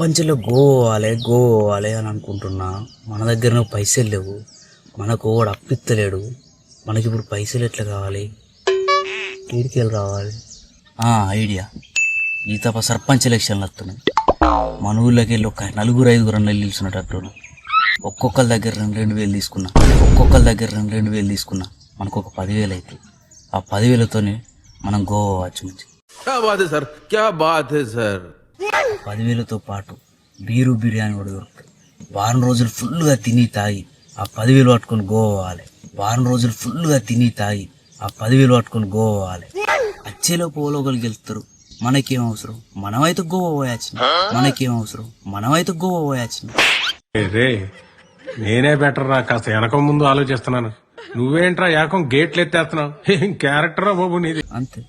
ప్రపంచంలో గోవాలి అని అనుకుంటున్నా. మన దగ్గర పైసలు లేవు, మనకు వాడు అప్పిత్తలేడు. మనకి ఇప్పుడు పైసలు ఎట్లా కావాలి? కీడికెళ్ళి రావాలి. ఐడియా, ఈ తప్ప సర్పంచ్ ఎలక్షన్లు వస్తున్నాయి. మన ఊళ్ళోకి వెళ్ళి ఒక 4-5 నిలుచున్నట్టు ఒక్కొక్కరి దగ్గర 2,000 తీసుకున్నా, మనకు ఒక 10,000 అవుతాయి. ఆ 10,000తోనే మనం గోవా వచ్చు. మంచి 10,000తో పాటు బిర్యానీ కూడా దొరుకుతుంది. వారం రోజులు ఫుల్గా తిని తాగి ఆ 10,000 పట్టుకొని గోవాలి. గోవాలి అచ్చేలో పోలోగలు గెలుస్తారు. మనకేం అవసరం? మనమైతే గోవా పోయాచిన. నేనే బెటర్ రా, కాస్త వెనక ముందు ఆలోచిస్తున్నాను. నువ్వేంట్రా ఏకం గేట్లు ఎత్తేస్తున్నావు? ఏం క్యారెక్టరా బాబు నీది. అంతే.